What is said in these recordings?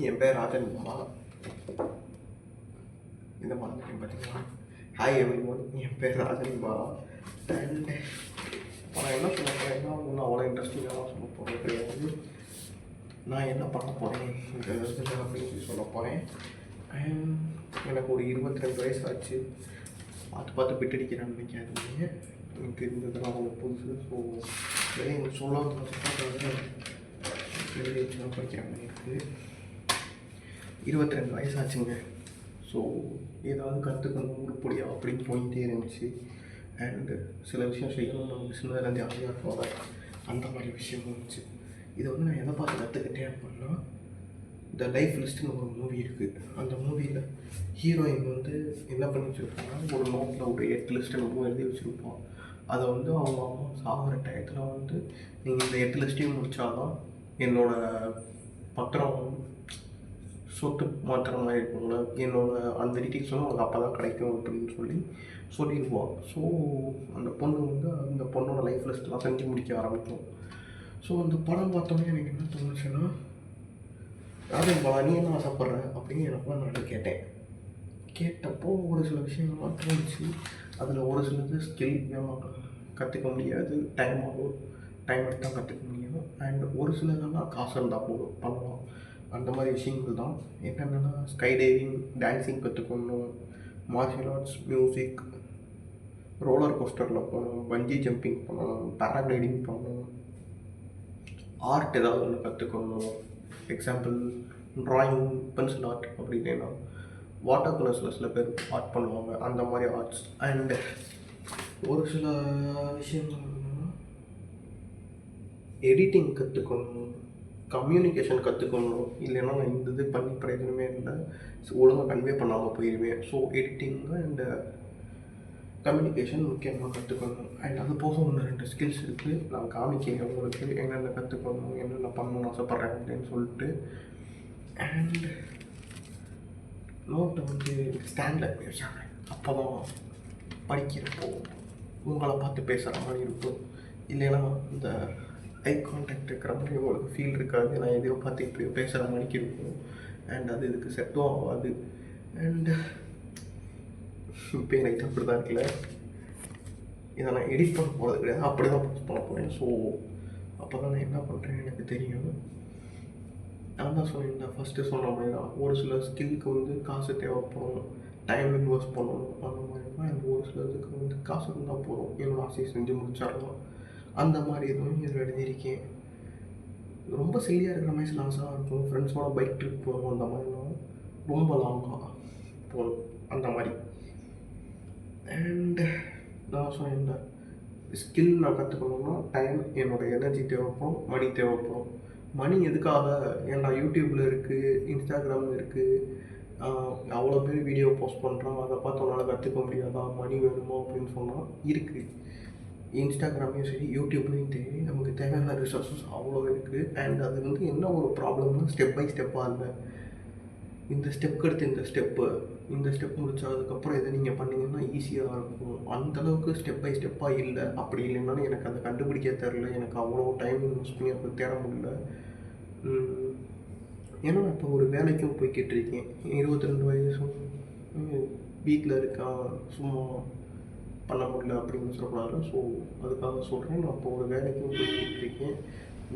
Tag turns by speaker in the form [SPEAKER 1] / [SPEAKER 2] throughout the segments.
[SPEAKER 1] என் பேர் ராஜன் பாலா. இந்த மாதிரி பார்த்தீங்கன்னா ஹாய் எவ்ரி ஒன், என் பேர் ராஜன் பாலா. அண்ட் நான் என்ன சொல்ல போகிறேன்னா ஒன்றும் அவ்வளோ இன்ட்ரெஸ்டிங்காக சொல்ல போகிறது கிடையாது. நான் என்ன பண்ண போகிறேன் இந்த இதில் அப்படின்னு சொல்லி சொல்ல போகிறேன். அண்ட் எனக்கு ஒரு 22 வயசு ஆச்சு. பார்த்து பிட்டடிக்கிறான்னு நினைக்காதீங்க. எனக்கு இருந்ததெல்லாம் அவங்க புதுசு. ஸோ வெளியே சொல்லாத வெளியே வச்சுலாம் படிக்கிற மாதிரி இருக்குது. 22 வயசு ஆச்சுங்க. ஸோ ஏதாவது கற்றுக்கணும் உருப்படியா அப்படின்னு தோணிகிட்டே இருந்துச்சு. அண்டு சில விஷயம் செய்யணும் நமக்கு சின்னதுலேருந்து ஆசையாக இருக்கும். அந்த மாதிரி விஷயம் இருந்துச்சு. இதை வந்து நான் எதை பார்த்து கற்றுக்கிட்டேன் அப்படின்னா, த லைஃப் லிஸ்ட்டுன்னு ஒரு மூவி இருக்குது. அந்த மூவியில் ஹீரோயின் வந்து என்ன பண்ணி வச்சுருப்பாங்கன்னா, ஒரு நோட்டில் ஒரு 8 லிஸ்ட்டு நம்ம எழுதி வச்சுருப்போம். அதை வந்து அவங்க அம்மா சாகிற டயத்தில் வந்து நீங்கள் இந்த 8 லிஸ்ட்டையும் முடித்தாதான் என்னோடய பத்திரம் சொத்து மாத்திர மாதிரி இருக்குங்கள, என்னோடய அந்த டீட்டெயில்ஸ் வந்து உங்களுக்கு அப்போ தான் கிடைக்கும் அப்படின்னு சொல்லிடுவான். ஸோ அந்த பொண்ணு வந்து அந்த பொண்ணோட லைஃப் லிஸ்ட்லாம் செஞ்சு முடிக்க ஆரம்பிக்கும். ஸோ அந்த படம் பார்த்தோன்னே எனக்கு என்ன தோணுச்சுன்னா, ராஜன் பாலா நீ என்ன ஆசைப்படுற அப்படின்னு எனக்குலாம் நான் கேட்டப்போ ஒரு சில விஷயங்கள்லாம் தோணுச்சு. அதில் ஒரு சிலது ஸ்கில் வேணும், கற்றுக்க முடியாது, டைம் எடுத்தால் கற்றுக்க முடியும். அண்ட் ஒரு சிலதெல்லாம் காசு இருந்தால் போதும் பண்ணலாம். அந்த மாதிரி விஷயங்கள் தான். என்னென்னா ஸ்கை டைவிங், டான்ஸிங் கற்றுக்கணும், மார்ஷியல் ஆர்ட்ஸ், மியூசிக், ரோலர் கோஸ்டரில் போகணும், பஞ்சி ஜம்பிங் பண்ணணும், பேராகிளைடிங் பண்ணணும், ஆர்ட் ஏதாவது ஒன்று கற்றுக்கணும். எக்ஸாம்பிள் ட்ராயிங், பென்சில் ஆர்ட் அப்படின்னா வாட்டர் கலர்ஸில் சில பேர் ஆர்ட் பண்ணுவாங்க, அந்த மாதிரி ஆர்ட்ஸ். அண்டு ஒரு சில விஷயங்கள் எடிட்டிங் கற்றுக்கணும், கம்யூனிகேஷன் கற்றுக்கணும். இல்லைன்னா நான் இந்த இது பண்ணி பிரயோஜனமே இல்லை, ஒழுங்காக கன்வே பண்ணாமல் போயிடுவேன். ஸோ எடிட்டிங் அண்ட் கம்யூனிகேஷன் முக்கியமாக கற்றுக்கணும். அண்ட் அது போக 1-2 ஸ்கில்ஸ் இருக்குது. நான் காமிக்கிறேன் உங்களுக்கு என்னென்ன கற்றுக்கணும், என்னென்ன பண்ணணும்னு ஆசைப்பட்றேன் அப்படின்னு சொல்லிட்டு. அண்ட் நோட்டை வந்து ஸ்டாண்டில் எப்படி வச்சாங்க, அப்போ தான் படிக்கிறப்போ உங்களை பார்த்து பேசுகிற மாதிரி இருக்கும். இல்லைன்னா இந்த ஐ கான்டாக்ட் இருக்கிற மாதிரி உங்களுக்கு ஃபீல் இருக்காது. நான் எதையோ பார்த்து இப்படியோ பேசுகிற மாதிரிக்கு இருக்கும். அண்ட் அது இதுக்கு செட்டும் ஆகாது. அண்டு இப்போ எனக்கு அப்படி தான் இருக்குல்ல, இதை நான் எடிட் பண்ண போகிறது கிடையாது, அப்படி தான் போஸ்ட் பண்ண போகிறேன். ஸோ அப்போ தான் நான் என்ன பண்ணுறேன்னு எனக்கு தெரியும். நான் தான் சொன்னேன், ஃபஸ்ட்டு சொன்ன மாதிரி தான். ஒரு சில ஸ்கில்லுக்கு வந்து காசு தேவைப்படும், டைம் இன்வெஸ்ட் பண்ணணும், அந்த மாதிரி தான். எனக்கு ஒரு சிலதுக்கு வந்து காசு இருந்தால் போதும், என்னோட ஆசையை செஞ்சு முடிச்சிடலாம். அந்த மாதிரி எதுவும் இதில் எழுதியிருக்கேன். ரொம்ப சில்லியாக இருக்கிற மாதிரி சில ஆசைலாம் இருக்கும். ஃப்ரெண்ட்ஸோட பைக் ட்ரிப் போகணும், அந்த மாதிரிலாம் ரொம்ப லாங்காக போகணும், அந்த மாதிரி. அண்டு நான் சொன்னேன், ஸ்கில் நான் கற்றுக்கணுன்னா டைம், என்னோடய எனர்ஜி தேவைப்படும், மணி தேவைப்படும். மணி எதுக்காக? ஏன்னா யூடியூப்பில் இருக்குது, இன்ஸ்டாகிராமில் இருக்குது, அவ்வளோ பேர் வீடியோ போஸ்ட் பண்ணுறான், அதை பார்த்து அவனால் கற்றுக்க முடியாதா, மணி வேணுமா அப்படின்னு சொன்னால் இருக்குது. இன்ஸ்டாகிராம்லேயும் சரி, யூடியூப்லேயும் சரி, நமக்கு தேவையான ரிசோர்ஸஸ் அவ்வளோ இருக்குது. அண்ட் அது வந்து என்ன ஒரு ப்ராப்ளம்னா, ஸ்டெப் பை ஸ்டெப்பாக இல்லை. இந்த ஸ்டெப்புக்கு அடுத்து இந்த ஸ்டெப் முடிச்சதுக்கப்புறம் எதை நீங்கள் பண்ணிங்கன்னா ஈஸியாக இருக்கும். அந்தளவுக்கு ஸ்டெப் பை ஸ்டெப்பாக இல்லை. அப்படி இல்லைன்னாலும் எனக்கு அதை கண்டுபிடிக்க தெரில, எனக்கு அவ்வளோ டைம் இன்வெஸ்ட் பண்ணி அதை தேட முடியல. ஏன்னா இப்போ ஒரு வேலைக்கும் போய்கிட்டு இருக்கேன். 22 வயசும் வீட்டில் இருக்கான், சும்மா பண்ண முடியல அப்படின்னு சொல்லக்கூடாது. ஸோ அதுக்காக சொல்கிறேன், நான் இப்போ ஒரு வேலைக்கும் போய்கிட்டு இருக்கேன்.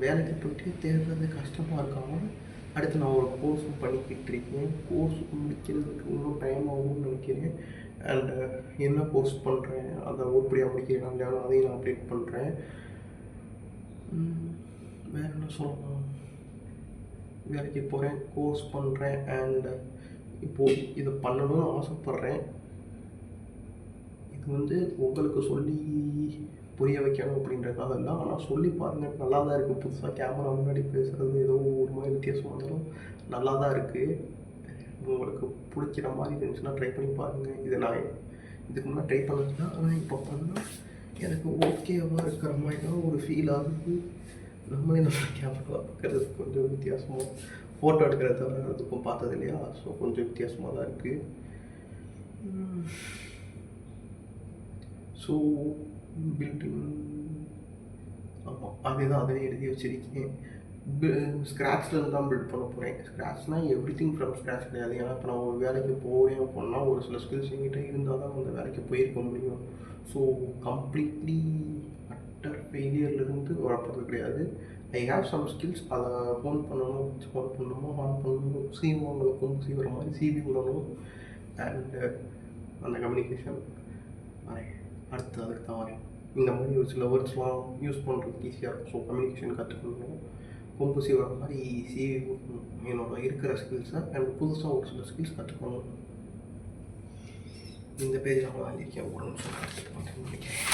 [SPEAKER 1] வேலைக்கு போய்ட்டு தேடுறது கஷ்டமாக இருக்காமல் அடுத்து நான் ஒரு கோர்ஸும் பண்ணிக்கிட்டு இருக்கேன். கோர்ஸ் முடிக்கிறதுக்கு இன்னும் டைம் ஆகும்னு நினைக்கிறேன். அண்டு என்ன கோர்ஸ் பண்ணுறேன், அதை உருப்படியாக முடிக்கிறேன் இல்லையா, அதையும் நான் அப்டேட் பண்ணுறேன். வேறு என்ன சொல்லலாம், வேலைக்கு போகிறேன், கோர்ஸ் பண்ணுறேன். அண்டு இப்போது இதை பண்ணணும்னு ஆசைப்பட்றேன். இது வந்து உங்களுக்கு சொல்லி புரிய வைக்கணும் அப்படின்றதுக்காக இல்லை, ஆனால் சொல்லி பாருங்கள், நல்லா தான் இருக்குது. புதுசாக கேமரா முன்னாடி பேசுகிறது ஏதோ ஒரு மாதிரி வித்தியாசமாக இருந்தாலும் நல்லா தான் இருக்குது. உங்களுக்கு பிடிக்கிற மாதிரி இருந்துச்சுன்னா ட்ரை பண்ணி பாருங்கள். இதை நான் இதுக்கு முன்னாடி ட்ரை பண்ணதுன்னா, ஆனால் இப்போ பண்ணால் எனக்கு ஓகேவாக இருக்கிற மாதிரி தான் ஒரு ஃபீல் ஆகுது. நம்மளே நம்ம கேமரா பார்க்குறது கொஞ்சம் வித்தியாசமாக, ஃபோட்டோ எடுக்கிறத அதுக்கும் பார்த்தது இல்லையா, ஸோ கொஞ்சம் வித்தியாசமாக தான் இருக்குது. ஸோ பில்டிங், ஆமாம் அதே தான், அதிலே எழுதி வச்சுருக்கேன். ஸ்க்ராட்ச்லேருந்து தான் பில்ட் பண்ண போகிறேன். ஸ்க்ராட்ச்னால் எவ்ரி திங் ஃப்ரம் ஸ்க்ராட்ச் கிடையாது. ஏன்னா இப்போ நான் ஒரு வேலைக்கு போவேன் அப்படின்னா ஒரு சில ஸ்கில்ஸ் என்கிட்ட இருந்தால் தான் அந்த வேலைக்கு போயிருக்க முடியும். ஸோ கம்ப்ளீட்லி அட்டர் ஃபெயிலியர்லேருந்து வரப்போகிறது கிடையாது. I have some skills. அதை ஹோன் பண்ணணும், ஹோன் பண்ணணுமோ ஹான் பண்ணணும், சீவங்களுக்கு சீவர மாதிரி சிவி விடணும். அண்டு அந்த கம்யூனிகேஷன் வரேன். அடுத்து அதுக்கு தான் வரேன். இந்த மாதிரி ஒரு சில வேர்ட்ஸ்லாம் யூஸ் பண்ணுறதுக்கு ஈஸியாக இருக்கும். ஸோ கம்யூனிகேஷன் கற்றுக்கணும், கொம்பு சீவர மாதிரி சிவி விடணும், என்னோட இருக்கிற ஸ்கில்ஸை அண்ட் புதுசாக ஒரு சில ஸ்கில்ஸ் கற்றுக்கணும். இந்த பேஜ் நான் வாங்கியிருக்கேன். ஒரு நிமிஷம் நினைக்கிறேன்.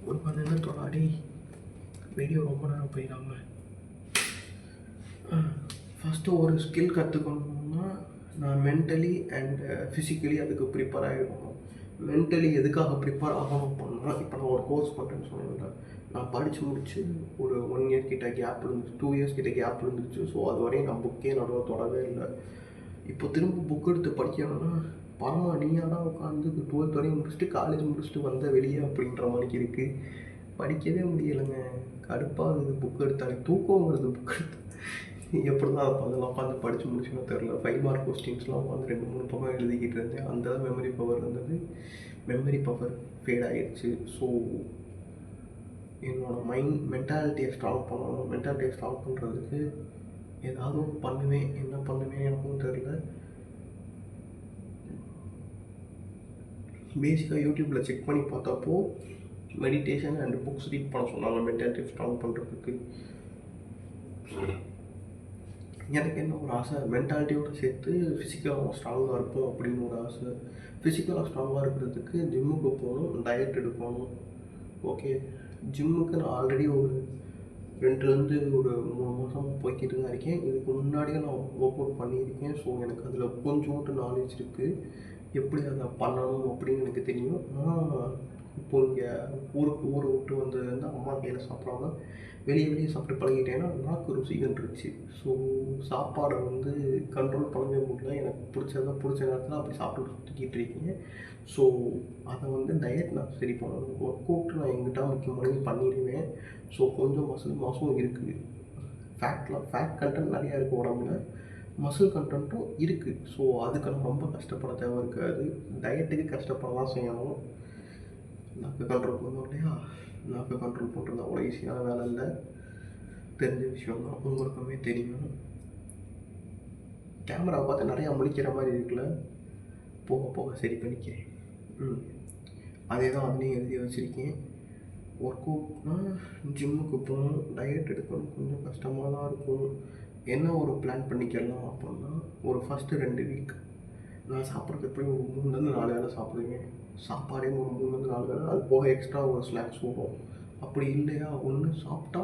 [SPEAKER 1] ஒரு 10 நிமிஷத்தோட அடி வீடியோ ரொம்ப நேரம் போயிடாமல் ஃபஸ்ட்டு ஒரு ஸ்கில் கற்றுக்கணும்னா நான் மென்டலி அண்ட் ஃபிசிக்கலி அதுக்கு ப்ரிப்பேர் ஆகிடணும். மென்டலி எதுக்காக ப்ரிப்பேர் ஆகணும் அப்படின்னா, இப்போ நான் ஒரு கோர்ஸ் பண்ணுறேன்னு சொன்னேன். நான் படித்து முடிச்சு ஒரு 1 இயர் கிட்ட கேப் இருந்துச்சு, 2 இயர்ஸ் கிட்ட கேப் இருந்துச்சு. ஸோ அது வரையும் நான் புக்கே நடுவில் தொடவே இல்லை. இப்போ திரும்ப புக் எடுத்து படிக்கணும்னா பரமா நீயாக தான் உட்காந்து 12th வரையும் முடிச்சுட்டு காலேஜ் முடிச்சுட்டு வந்த வெளியே அப்படின்ற மாதிரி இருக்குது. படிக்கவே முடியலைங்க, கடுப்பாகுது. புக் எடுத்தாலே தூக்கம் வருது. புக் எடுத்து எப்படி தான் அதெல்லாம் உட்காந்து படித்து முடிச்சுன்னு தெரில. 5 மார்க் கொஸ்டின்ஸ்லாம் உட்காந்து 2-3 பக்கம் எழுதிக்கிட்டு இருந்தேன். அந்த மெமரி பவர் இருந்தது. மெமரி பவர் ஃபேட் ஆகிடுச்சு. ஸோ என்னோடய மென்டாலிட்டியை ஸ்ட்ராங் பண்ணணும். மென்டாலிட்டியை ஸ்ட்ராங் பண்ணுறதுக்கு ஏதாவது ஒன்று பண்ணுவேன். என்ன பண்ணுவேன் எனக்கும் தெரில. பேசிக்காக யூடியூப்பில் செக் பண்ணி பார்த்தப்போ மெடிடேஷன் அண்ட் புக்ஸ் ரீட் பண்ண சொன்னாங்க மென்டாலிட்டி ஸ்ட்ராங் பண்ணுறதுக்கு. எனக்கு என்ன ஒரு ஆசை, மென்டாலிட்டியோடு சேர்த்து ஃபிசிக்கலாகவும் ஸ்ட்ராங்காக இருப்போம் அப்படின்னு ஒரு ஆசை. ஃபிசிக்கலாக ஸ்ட்ராங்காக இருக்கிறதுக்கு ஜிம்முக்கு போகணும், டயட் எடுக்கணும். ஓகே, ஜிம்முக்கு நான் ஆல்ரெடி ஒரு 2லேருந்து ஒரு 3 மாதம் போய்கிட்டு தான் இருக்கேன். இதுக்கு முன்னாடியே நான் ஒர்க் அவுட் பண்ணியிருக்கேன். ஸோ எனக்கு அதில் கொஞ்சோண்டு நாலேஜ் இருக்குது. எப்படி அதை பண்ணணும் அப்படின்னு எனக்கு தெரியும். ஆனால் இப்போ இங்கே ஊரை விட்டு வந்ததுலேருந்து அம்மா கையில் சாப்பிடாம வெளியே சாப்பிட்டு பழகிட்டேன்னா நாக்கு ருசிகன்றுச்சு. ஸோ சாப்பாடை வந்து கண்ட்ரோல் பண்ணவே முடியல. எனக்கு பிடிச்ச நேரத்தில் அப்படி சாப்பிட்டு சுற்றிக்கிட்டு இருக்கீங்க. ஸோ அதை வந்து டயட் நான் சரி பண்ணணும். ஒர்க் அவுட் நான் எங்கிட்ட முக்கியமானது பண்ணிடுவேன். ஸோ கொஞ்சம் மசில் மாசும் இருக்குது. ஃபேட் கண்டென்ட் நிறையா இருக்குது உடம்புல, மசில் கண்டென்ட்டும் இருக்குது. ஸோ அதுக்கு நான் ரொம்ப கஷ்டப்பட தேவை இருக்காது. டயட்டுக்கு கஷ்டப்படலாம் செய்யணும். நாக்கு கண்ட்ரோல் பண்ணணும் இல்லையா? நாக்கு கண்ட்ரோல் பண்ணுறது அவ்வளோ ஈஸியான வேலை இல்லை. தெரிஞ்ச விஷயம் தான், உங்களுக்குமே தெரியும். கேமரா பார்த்து நிறையா முழிக்கிற மாதிரி இருக்குல்ல, போக போக சரி பண்ணிக்கிறேன். அதே தான் அதுலேயும் எழுதி வச்சுருக்கேன். ஒர்க் அவுட்னால் ஜிம்முக்கு போகணும், டயட் எடுக்கணும், கொஞ்சம் கஷ்டமாக தான் இருக்கும். என்ன ஒரு பிளான் பண்ணிக்கலாம் அப்படின்னா, ஒரு ஃபஸ்ட்டு 2 வீக் நான் சாப்பிட்றது எப்படியும் ஒரு 3லேருந்து 4 வேளை சாப்பிடுவேன். சாப்பாடே ஒரு 3லேருந்து 4 வேளை, அது போக எக்ஸ்ட்ரா ஒரு ஸ்நாக்ஸ் வரும். அப்படி இல்லையா, ஒன்று சாப்பிட்டா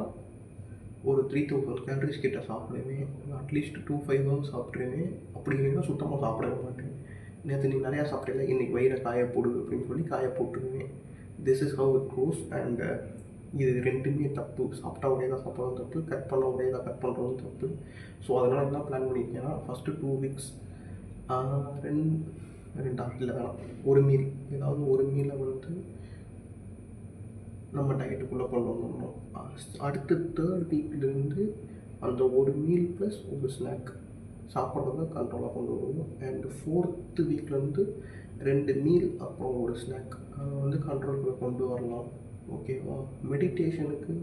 [SPEAKER 1] ஒரு 3000 கேலரிஸ் கிட்ட சாப்பிடுவேன். அட்லீஸ்ட் 2-5 ஹவர்ஸ் சாப்பிட்ருவேன். அப்படி இல்லைன்னா சுத்தமாக சாப்பிடவே மாட்டேன். நேற்று நீ நிறையா சாப்பிடல, இன்றைக்கி வயிறை காய போடு அப்படின்னு சொல்லி காய போட்டுருவேன். This is how it goes. And இது 2மே தப்பு. சாப்பிட்டா ஒரே தான் சாப்பிட்றதும் தப்பு, கட் பண்ண ஒரே தான் கட் பண்ணுறதும் தப்பு. ஸோ அதனால் என்ன பிளான் பண்ணியிருக்கேன்னா, ஃபஸ்ட்டு 2 வீக்ஸ் 2 இல்லை வேணாம், ஒரு மீல், ஏதாவது ஒரு மீலை வந்து நம்ம டயட்டுக்குள்ளே கொண்டு வந்துடணும். அடுத்த 3rd வீக்லேருந்து அந்த ஒரு மீல் ப்ளஸ் ஒரு ஸ்நாக் சாப்பிட்றத கண்ட்ரோலாக கொண்டு வரணும். அண்ட் 4th வீக்லேருந்து 2 மீல் அப்புறம் ஒரு ஸ்நாக் அதை வந்து கண்ட்ரோலுக்குள்ளே கொண்டு வரலாம். ஓகேவா? மெடிடேஷனுக்கு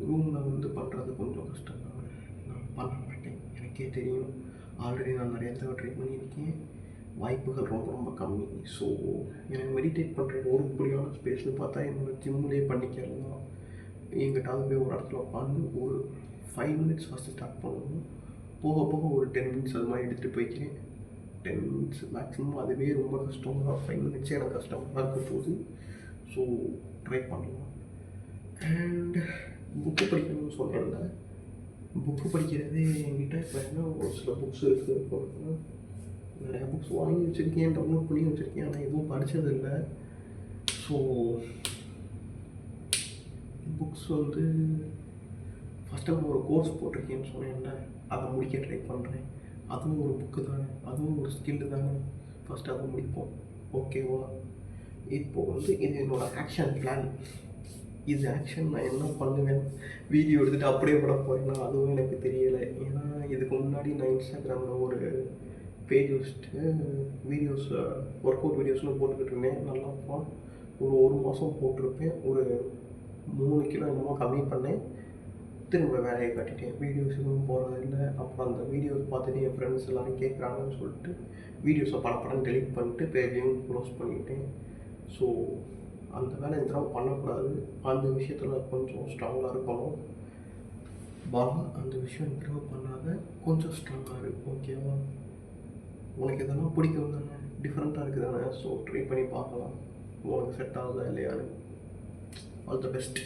[SPEAKER 1] ரூமில் வந்து பண்ணுறது கொஞ்சம் கஷ்டம் தான். நான் பண்ண மாட்டேன், எனக்கே தெரியும். ஆல்ரெடி நான் நிறைய தடவை ட்ரை பண்ணியிருக்கேன். வாய்ப்புகள் ரொம்ப ரொம்ப கம்மி. ஸோ எனக்கு மெடிடேட் பண்ணுற ஒரு புரியான ஸ்பேஸ்னு பார்த்தா என்னோடய ஜிம்முலேயே பண்ணிக்கலாம். எங்கிட்டாவது போய் ஒரு இடத்துல உட்காந்து ஒரு 5 மினிட்ஸ் ஃபஸ்ட்டு ஸ்டார்ட் பண்ணணும். போக போக ஒரு 10 மினிட்ஸ் அது மாதிரி எடுத்துகிட்டு போய்க்கிறேன். 10 மினிட்ஸ் மேக்ஸிமம். அதுவே ரொம்ப கஷ்டம் தான். 5 மினிட்ஸே எனக்கு கஷ்டமாக இருக்க போகுது. ஸோ ட்ரை பண்ணலாம். அண்ட் புக்கு படிக்கணும்னு சொன்னேன்ல, புக்கு படிக்கிறதே என்கிட்ட இப்போ என்ன ஒரு சில புக்ஸ் இருக்குது. நிறையா புக்ஸ் வாங்கி வச்சுருக்கேன், டவுன்லோட் பண்ணி வச்சுருக்கேன், ஆனால் எதுவும் படித்ததில்லை. ஸோ புக்ஸ் வந்து ஃபஸ்ட்டு நம்ம ஒரு கோர்ஸ் போட்டிருக்கேன்னு சொன்னேன்ல, அதை முடிக்க ட்ரை பண்ணுறேன். அதுவும் ஒரு புக்கு தானே, அதுவும் ஒரு ஸ்கில்லு தானே. ஃபஸ்ட்டு அதை முடிப்போம். ஓகேவா? இப்போது வந்து இது என்னோடய ஆக்ஷன் பிளான். இது ஆக்ஷன் நான் என்ன பண்ணுவேன், வீடியோ எடுத்துகிட்டு அப்படியே விட போகிறேன்னா அதுவும் எனக்கு தெரியலை. ஏன்னா இதுக்கு முன்னாடி நான் இன்ஸ்டாகிராமில் ஒரு பேஜ் வச்சுட்டு வீடியோஸ், ஒர்க் அவுட் வீடியோஸ்னு போட்டுக்கிட்டு இருந்தேன். நல்லா ஒரு மாதம் போட்டிருப்பேன். ஒரு 3 கிலோ என்னமோ கம்மி பண்ணேன். திரும்ப வேலையை காட்டிட்டேன். வீடியோஸ் எதுவும் போடுறதில்லை. அப்புறம் அந்த வீடியோஸ் பார்த்துட்டு என் ஃப்ரெண்ட்ஸ் எல்லோரும் கேட்குறாங்கன்னு சொல்லிட்டு வீடியோஸை படம் டெலிட் பண்ணிட்டு பேஜையும் க்ளோஸ் பண்ணிக்கிட்டேன். ஸோ அந்த வேலை இந்த தடவை பண்ணக்கூடாது. அந்த விஷயத்தில் கொஞ்சம் ஸ்ட்ராங்காக இருக்கணும். பாலா, அந்த விஷயம் இந்த தடவை பண்ணாத, கொஞ்சம் ஸ்ட்ராங்காக இருக்கு. ஓகேவா? உனக்கு இதெல்லாம் பிடிக்கும் தானே, டிஃப்ரெண்ட்டாக இருக்குது தானே. ஸோ ட்ரை பண்ணி பார்க்கலாம் உனக்கு செட் ஆகுதா இல்லையான்னு. All the best.